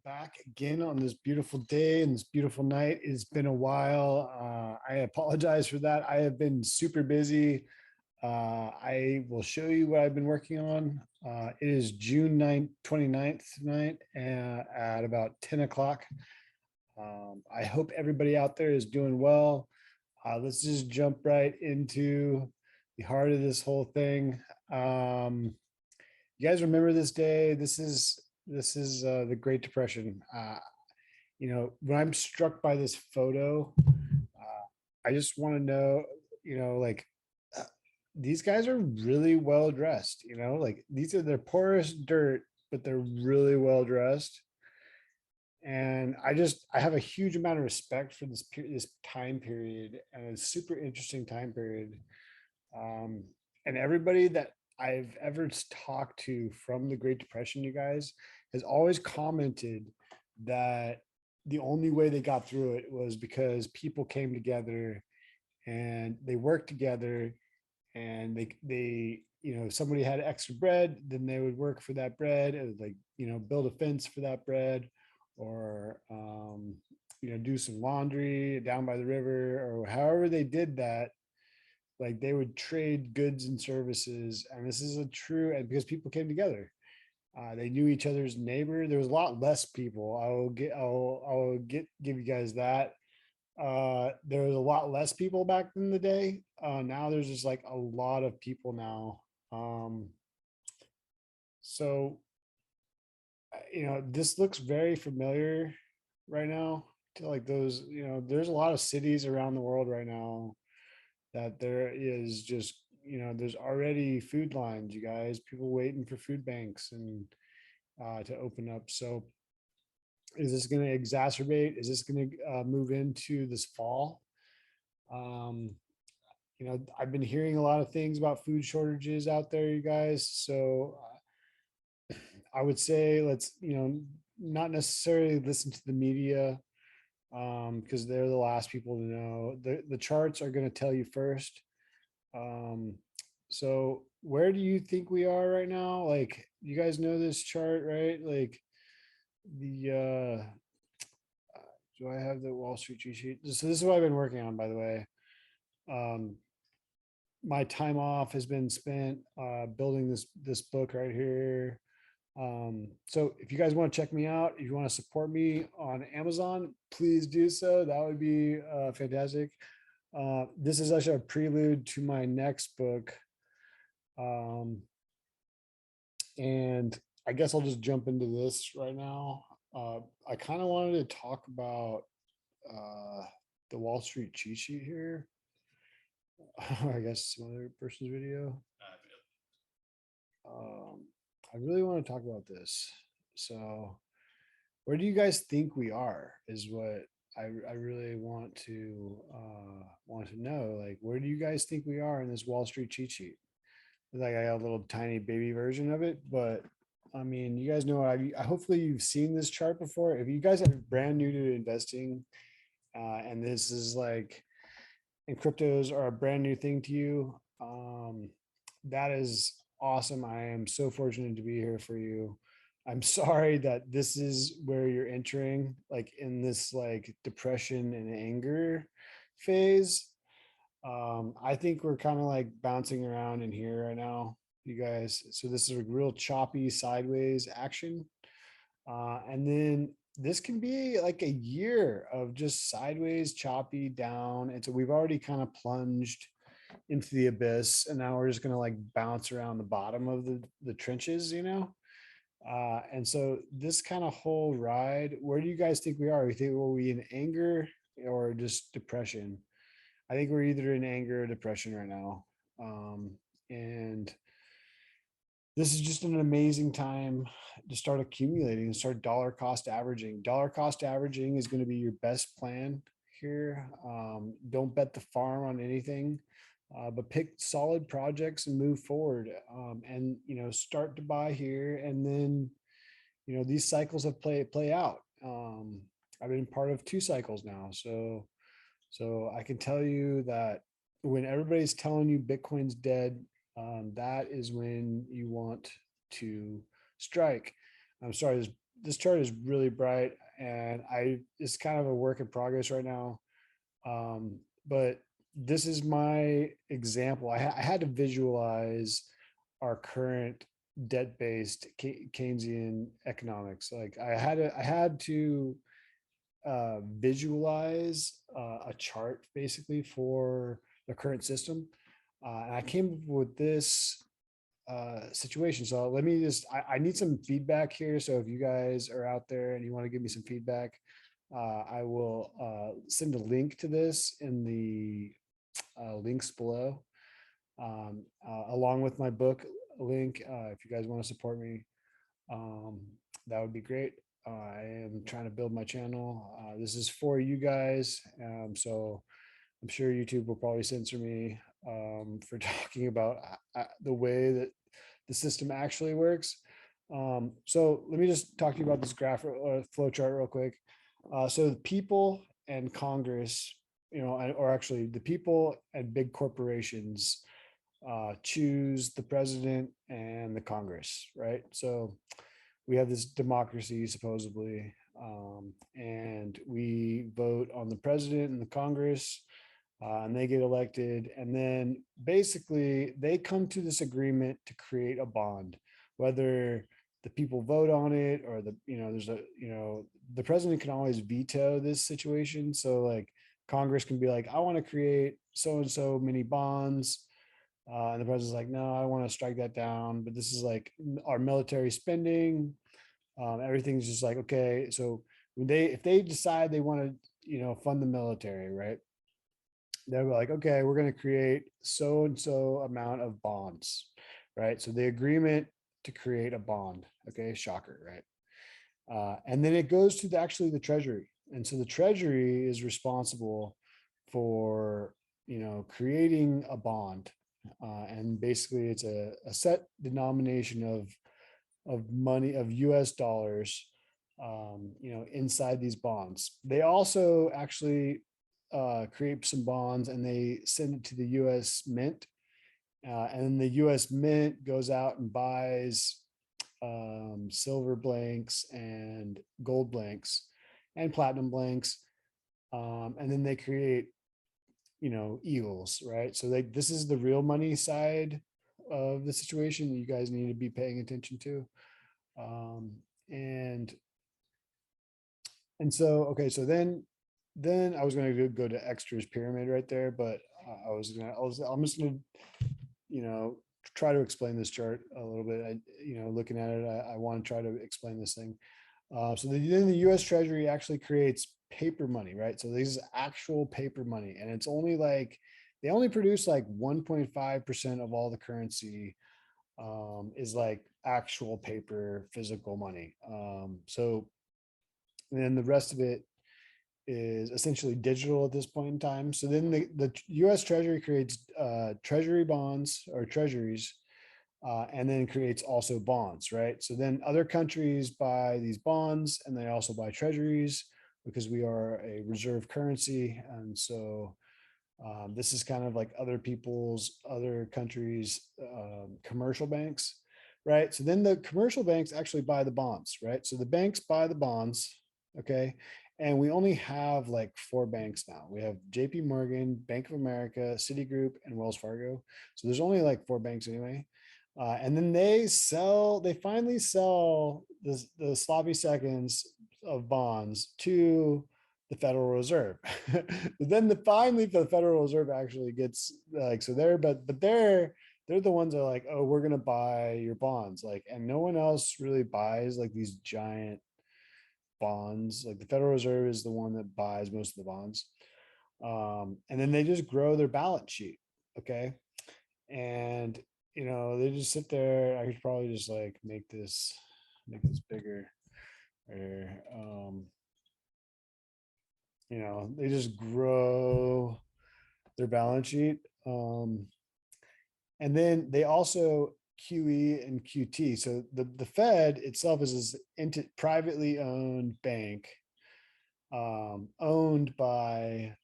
back again on this beautiful day and this beautiful night. It's been a while. I apologize for that. I have been super busy. I will show you what I've been working on. It is June 9th, 29th tonight at about 10 o'clock. I hope everybody out there is doing well. Let's just jump right into the heart of this whole thing. You guys remember this day? This is the Great Depression. When I'm struck by this photo, I just want to know, like uh, these guys are really well dressed. Like these are their poorest dirt, but they're really well dressed. And I have a huge amount of respect for this time period, and a super interesting time period. Um, and everybody that I've ever talked to from the Great Depression, you guys, has always commented that the only way they got through it was because people came together and they worked together, and somebody had extra bread, then they would work for that bread, and build a fence for that bread, or do some laundry down by the river, or however they did that. Like they would trade goods and services, and this is a true, and because people came together, they knew each other's neighbor. There was a lot less people. Give you guys that. There was a lot less people back in the day. Now there's just like a lot of people now. So this looks very familiar right now to like those. There's a lot of cities around the world right now that there is just, there's already food lines, you guys, people waiting for food banks and to open up. So is this going to exacerbate? Is this going to move into this fall? Um, I've been hearing a lot of things about food shortages out there, you guys. So I would say let's, not necessarily listen to the media, because they're the last people to know. The charts are going to tell you first. So where do you think we are right now? Like, you guys know this chart, right? Like the do I have the Wall Street cheat sheet? So this is what I've been working on, by the way. Um, my time off has been spent building this book right here. So if you guys want to check me out, if you want to support me on Amazon, please do so. That would be fantastic. This is actually a prelude to my next book. And I guess I'll just jump into this right now. I kind of wanted to talk about the Wall Street cheat sheet here. I guess some other person's video. I really want to talk about this. So where do you guys think we are is what I really want to know. Like, where do you guys think we are in this Wall Street cheat sheet? Like, I got a little tiny baby version of it, but I mean, you guys know, hopefully you've seen this chart before. If you guys are brand new to investing, and this is like, and cryptos are a brand new thing to you, that is awesome. I am so fortunate to be here for you. I'm sorry that this is where you're entering, like in this like depression and anger phase. I think we're kind of like bouncing around in here right now, you guys. So this is a real choppy sideways action. And then this can be like a year of just sideways, choppy down. And so we've already kind of plunged into the abyss, and now we're just going to like bounce around the bottom of the trenches, and so this kind of whole ride, where do you guys think we are? We think, will we in anger or just depression? I think we're either in anger or depression right now. And this is just an amazing time to start accumulating and start dollar cost averaging. Dollar cost averaging is going to be your best plan here. Don't bet the farm on anything, but pick solid projects and move forward. And start to buy here, and then these cycles have play out. I've been part of 2 cycles now, so I can tell you that when everybody's telling you Bitcoin's dead, that is when you want to strike. I'm sorry, this chart is really bright, and it's kind of a work in progress right now. But this is my example. I had to visualize our current debt-based Keynesian economics. Like I had to visualize a chart basically for the current system. And I came up with this situation. So let me just, I need some feedback here. So if you guys are out there and you want to give me some feedback, I will send a link to this in the links below, along with my book link. If you guys want to support me, um, that would be great. I am trying to build my channel. This is for you guys. So I'm sure YouTube will probably censor me for talking about the way that the system actually works. So let me just talk to you about this graph flow chart real quick. So the people and Congress, or actually the people and big corporations choose the president and the Congress, right? So we have this democracy supposedly, and we vote on the president and the Congress, and they get elected, and then basically they come to this agreement to create a bond, whether the people vote on it or the president can always veto this situation. So like Congress can be like, I want to create so and so many bonds, and the president's like, no, I want to strike that down. But this is like our military spending. Everything's just like, okay. So if they decide they want to, fund the military, right? They're like, okay, we're going to create so and so amount of bonds, right? So the agreement to create a bond, okay, shocker, right? And then it goes to actually the Treasury, and so the Treasury is responsible for creating a bond, and basically it's a set denomination of money, of US dollars, inside these bonds. They also actually create some bonds and they send it to the US Mint. And then the US Mint goes out and buys silver blanks and gold blanks and platinum blanks. And then they create, eagles, right? So this is the real money side of the situation that you guys need to be paying attention to. Um, and so okay, so then I was going to go to extras pyramid right there, but I'm just going to try to explain this chart a little bit. Looking at it, I want to try to explain this thing. So then the U.S. Treasury actually creates paper money, right? So this is actual paper money, and it's only like they only produce like 1.5% of all the currency, is like actual paper physical money. So then the rest of it is essentially digital at this point in time. So then the US Treasury creates treasury bonds or treasuries, and then creates also bonds, right? So then other countries buy these bonds and they also buy treasuries because we are a reserve currency. And so this is kind of like other countries' commercial banks, right? So then the commercial banks actually buy the bonds, right? So the banks buy the bonds, okay? And we only have like 4 banks now. We have JP Morgan, Bank of America, Citigroup, and Wells Fargo. So there's only like 4 banks anyway. And then they finally sell the sloppy seconds of bonds to the Federal Reserve. But then finally the Federal Reserve actually gets like, so they're the ones that are like, oh, we're gonna buy your bonds, like, and no one else really buys like these giant bonds. Like the Federal Reserve is the one that buys most of the bonds. And then they just grow their balance sheet. Okay. And they just sit there. I could probably just like make this bigger. Or they just grow their balance sheet. And then they also QE and QT. So the Fed itself is this privately owned bank, owned by,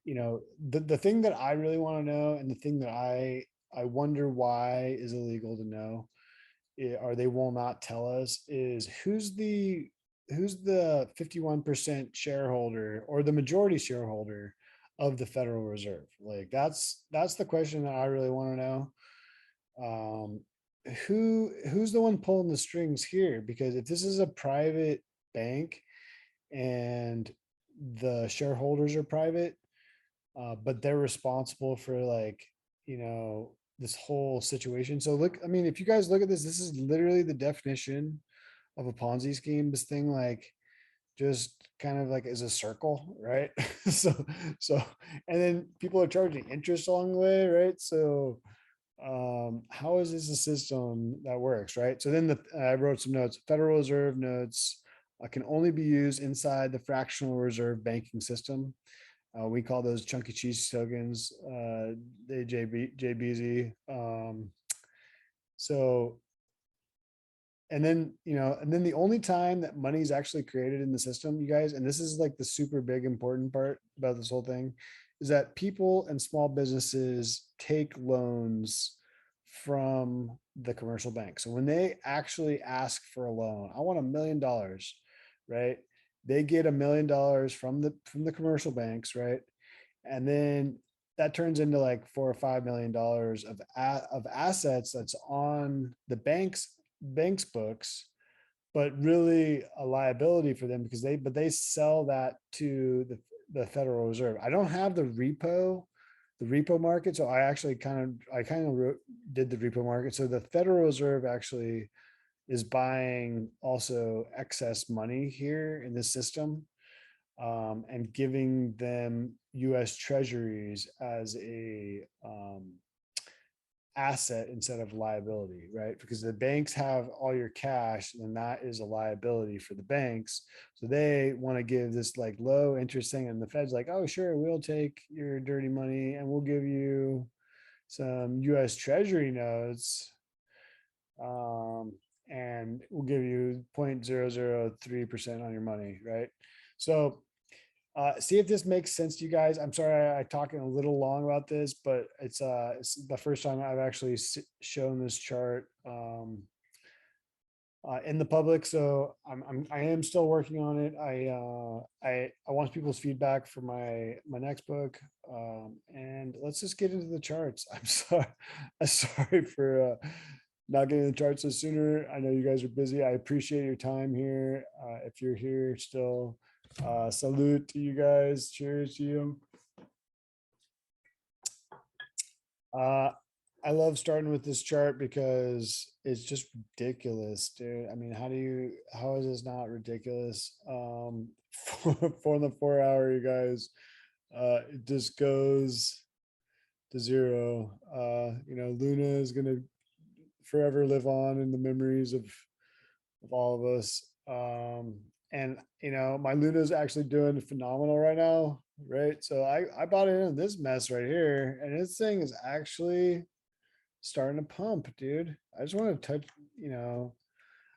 the thing that I really want to know, and the thing that I wonder why is illegal to know, or they will not tell us, is who's the 51% shareholder or the majority shareholder of the Federal Reserve. Like that's the question that I really want to know. Who's the one pulling the strings here? Because if this is a private bank and the shareholders are private, but they're responsible for, like, this whole situation. So look, I mean, if you guys look at this is literally the definition of a Ponzi scheme. This thing, like, just kind of like is a circle, right? so so and then people are charging interest along the way, right? So how is this a system that works, right? So then I wrote some notes. Federal Reserve notes can only be used inside the fractional reserve banking system. We call those chunky cheese tokens, the JBZ. So, and then the only time that money is actually created in the system, you guys, and this is like the super big important part about this whole thing, is that people and small businesses take loans from the commercial bank. So when they actually ask for a loan, I want $1 million, right? They get $1 million from the commercial banks, right? And then that turns into like $4 or $5 million of assets that's on the bank's books, but really a liability for them because they sell that to the Federal Reserve. I don't have the repo market, so I did the repo market. So the Federal Reserve actually is buying also excess money here in this system, and giving them U.S. Treasuries as a asset instead of liability, right? Because the banks have all your cash, and that is a liability for the banks. So they want to give this like low interest thing, and the Fed's like, oh, sure, we'll take your dirty money and we'll give you some U.S. Treasury notes, and we'll give you 0.003% on your money, right? So see if this makes sense to you guys. I'm sorry I talking a little long about this, but it's the first time I've actually shown this chart in the public. So I am still working on it. I want people's feedback for my next book, and let's just get into the charts. I'm sorry for not getting the charts sooner. I know you guys are busy. I appreciate your time here. If you're here still, salute to you guys. Cheers to you. I love starting with this chart because it's just ridiculous, dude. I mean, how is this not ridiculous? For the 4 hour, you guys, it just goes to zero. Luna is gonna forever live on in the memories of all of us. And my Luna is actually doing phenomenal right now, right? So I bought in this mess right here, and this thing is actually starting to pump, dude. I just want to touch,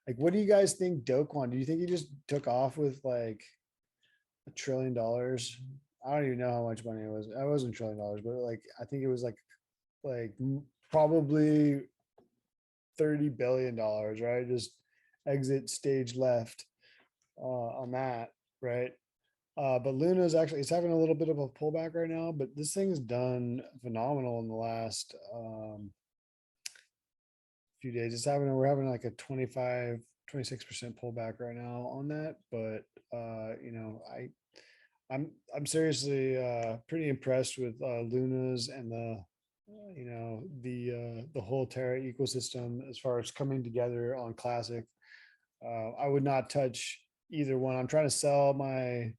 like, what do you guys think, Doquan? Do you think he just took off with like $1 trillion? I don't even know how much money it was. I wasn't $1 trillion, but like I think it was like probably $30 billion, right? Just exit stage left on that, right? But Luna is actually, it's having a little bit of a pullback right now, but this thing's done phenomenal in the last few days. We're having like a 26% pullback right now on that. But I'm seriously pretty impressed with Luna's and the whole Terra ecosystem as far as coming together on Classic. I would not touch either one. I'm trying to sell my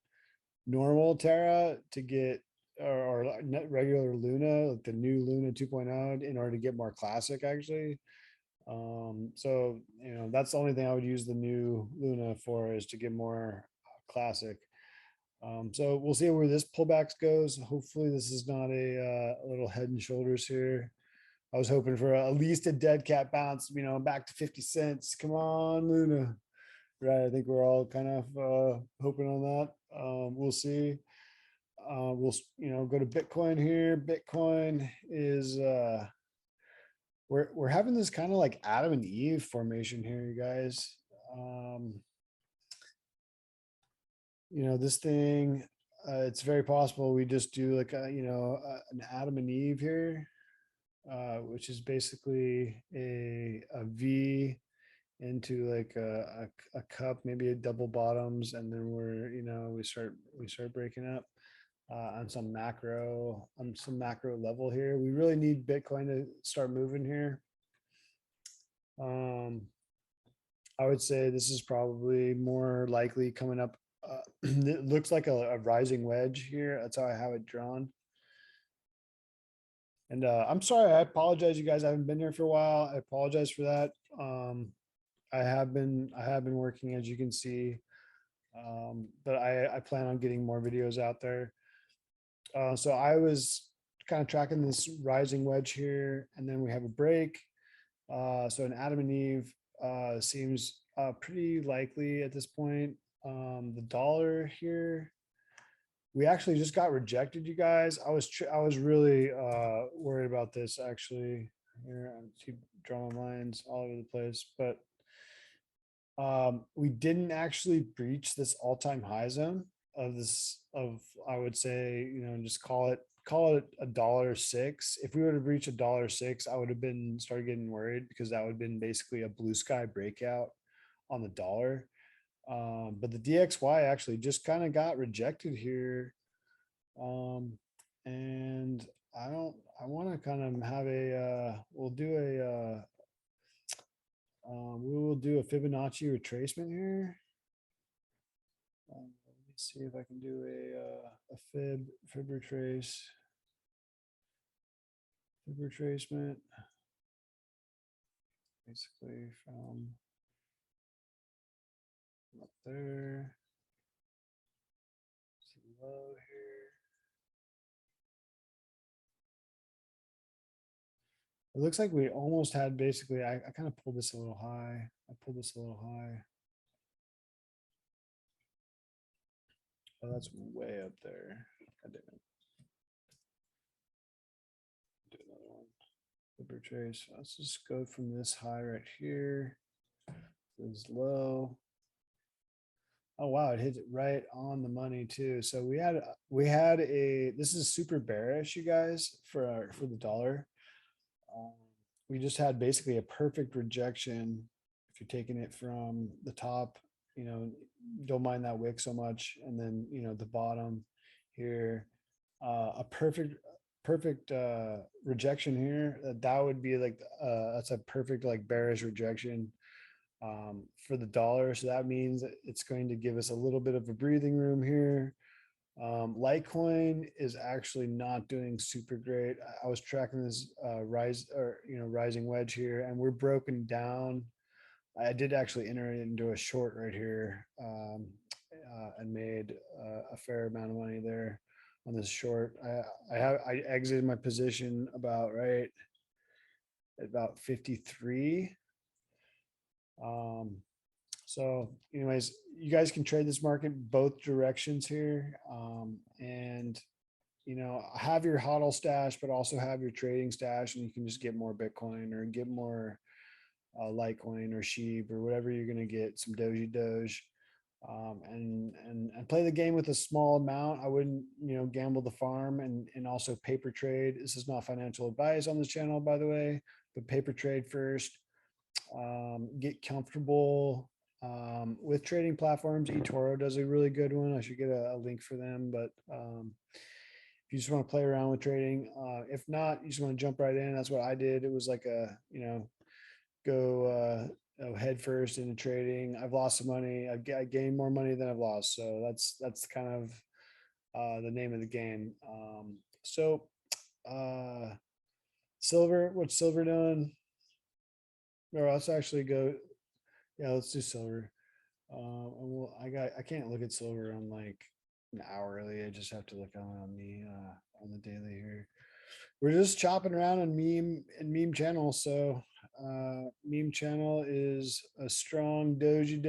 normal Terra to get or regular Luna, like the new Luna 2.0, in order to get more Classic actually. So that's the only thing I would use the new Luna for, is to get more Classic. So we'll see where this pullback goes. Hopefully this is not a little head and shoulders here. I was hoping for at least a dead cat bounce, back to 50 cents. Come on, Luna. Right. I think we're all kind of hoping on that. We'll see. We'll go to Bitcoin here. Bitcoin is we're having this kind of like Adam and Eve formation here, you guys. Um, this thing, it's very possible we just do like an Adam and Eve here, which is basically a V into like a cup, maybe a double bottoms, and then we start breaking up on some macro level here. We really need Bitcoin to start moving here. Um, I would say this is probably more likely coming up. It looks like a rising wedge here. That's how I have it drawn. And I'm sorry, I apologize, you guys. I haven't been here for a while. I apologize for that. I have been working, as you can see, but I plan on getting more videos out there. So I was kind of tracking this rising wedge here, and then we have a break. So an Adam and Eve seems pretty likely at this point. The dollar here, we actually just got rejected, you guys. I was really worried about this actually. Here, I keep drawing lines all over the place, but we didn't actually breach this all-time high zone of I would say, just call it $1.06. If we would have reached $1.06, I would have been started getting worried, because that would have been basically a blue sky breakout on the dollar. But the DXY actually just kind of got rejected here. And I want to kind of have we will do a Fibonacci retracement here. Let me see if I can do a fib retracement. Basically from up there, some low here. It looks like we almost had basically, I kind of pulled this a little high. Oh, that's way up there. I didn't do another one. Fib retrace. Let's just go from this high right here. This low. Oh wow, it hit it right on the money too. So this is super bearish, you guys, for the dollar. We just had basically a perfect rejection. If you're taking it from the top, don't mind that wick so much, and then the bottom here, a perfect rejection here. That would be like that's a perfect like bearish rejection for the dollar. So that means it's going to give us a little bit of a breathing room here. Litecoin is actually not doing super great. I was tracking this rising wedge here, and we're broken down. I did actually enter it into a short right here, and made a fair amount of money there on this short. I exited my position about right at about 53. So anyways, you guys can trade this market both directions here. And have your hodl stash, but also have your trading stash, and you can just get more Bitcoin or get more Litecoin or SHIB or whatever you're going to get, some Doge, and play the game with a small amount. I wouldn't, gamble the farm, and also paper trade. This is not financial advice on this channel, by the way, but paper trade first. Get comfortable with trading platforms. eToro does a really good one. I should get a link for them, but if you just want to play around with trading, if not, you just want to jump right in. That's what I did. It was like go head first into trading. I've lost some money. I gained more money than I've lost. So that's kind of the name of the game. So silver, what's silver doing? Or let's actually go. Yeah, let's do silver. I can't look at silver on like an hourly. I just have to look on the daily here. We're just chopping around on meme channel. So meme channel is a strong Doge.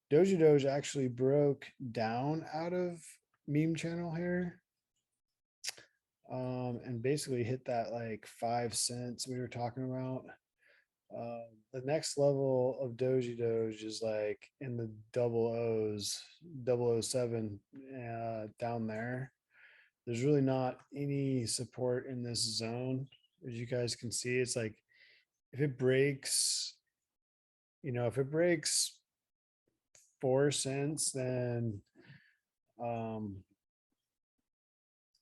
Doge actually broke down out of meme channel here. and basically hit that like 5 cents we were talking about. The next level of Doge is like in the double O's, 007, down there. There's really not any support in this zone. As you guys can see, it's like if it breaks, if it breaks 4 cents, um,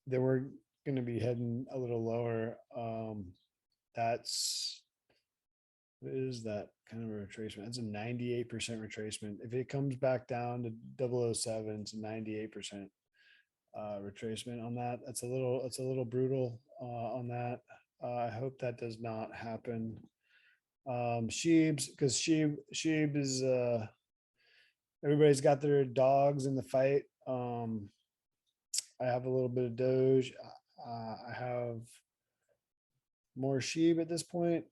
then we're going to be heading a little lower. That's what is that kind of a retracement? It's a 98% retracement. If it comes back down to 007, it's a 98% retracement on that. It's a little brutal on that. I hope that does not happen. SHIBs, because SHIB is everybody's got their dogs in the fight. I have a little bit of Doge. I have more SHIB at this point.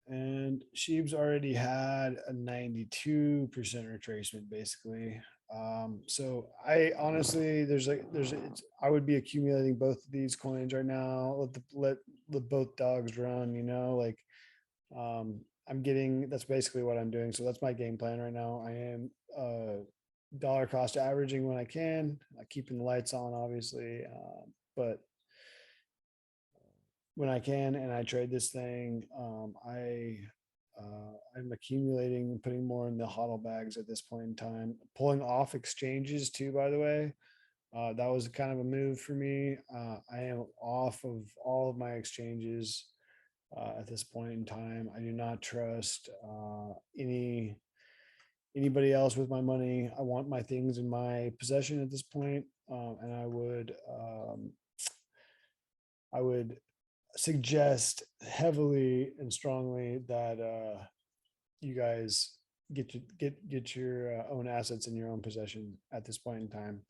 And SHIB's already had a 92% retracement basically. So I honestly, I would be accumulating both of these coins right now. Let both dogs run, like, that's basically what I'm doing. So that's my game plan right now. I am dollar cost averaging when I can, keeping the lights on, obviously, but when I can and I trade this thing, I'm accumulating and putting more in the hodl bags at this point in time. Pulling off exchanges too, by the way. That was kind of a move for me. I am off of all of my exchanges at this point in time. I do not trust anybody else with my money. I want my things in my possession at this point, and I would suggest heavily and strongly that you guys get your own assets in your own possession at this point in time,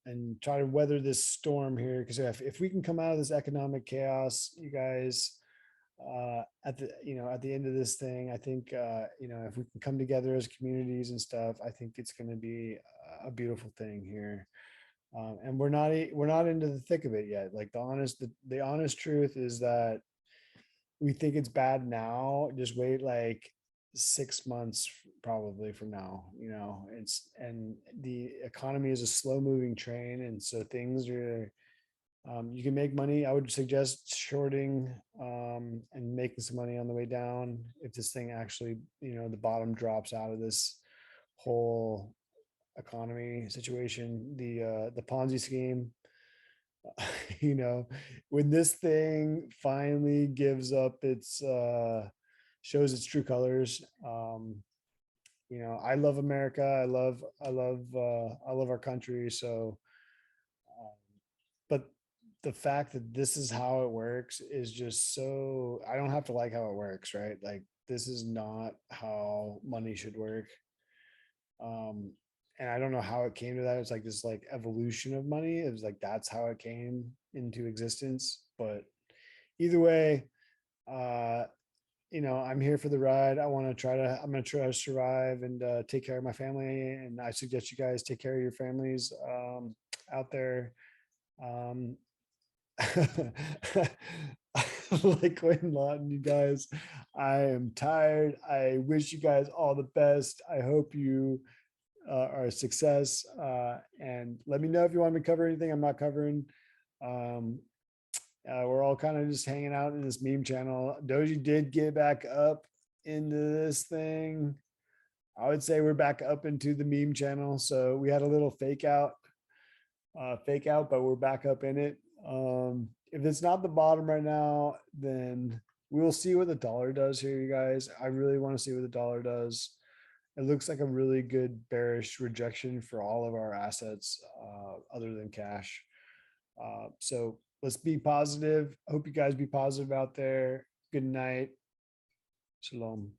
and try to weather this storm here. Because if we can come out of this economic chaos, you guys, at the end of this thing, I think if we can come together as communities and stuff, I think it's going to be a beautiful thing here. And we're not into the thick of it yet. Like the honest truth is that we think it's bad now. Just wait like 6 months probably from now. And the economy is a slow moving train, and so things are. You can make money. I would suggest shorting and making some money on the way down if this thing actually, the bottom drops out of this whole economy situation. The Ponzi scheme, when this thing finally gives up its shows its true colors. I love America. I love our country. So but the fact that this is how it works is just so, I don't have to like how it works, right? Like, this is not how money should work. And I don't know how it came to that. It's like this like evolution of money. It was like that's how it came into existence. But either way, I'm here for the ride. I'm gonna try to survive and take care of my family. And I suggest you guys take care of your families out there. Litecoin Lawton, you guys, I am tired. I wish you guys all the best. I hope you are a success, and let me know if you want me to cover anything I'm not covering. We're all kind of just hanging out in this meme channel. Doji did get back up into this thing. I would say we're back up into the meme channel. So we had a little fake out, but we're back up in it. If it's not the bottom right now, then we'll see what the dollar does here, you guys. I really want to see what the dollar does. It looks like a really good bearish rejection for all of our assets other than cash. So let's be positive. I hope you guys be positive out there. Good night. Shalom.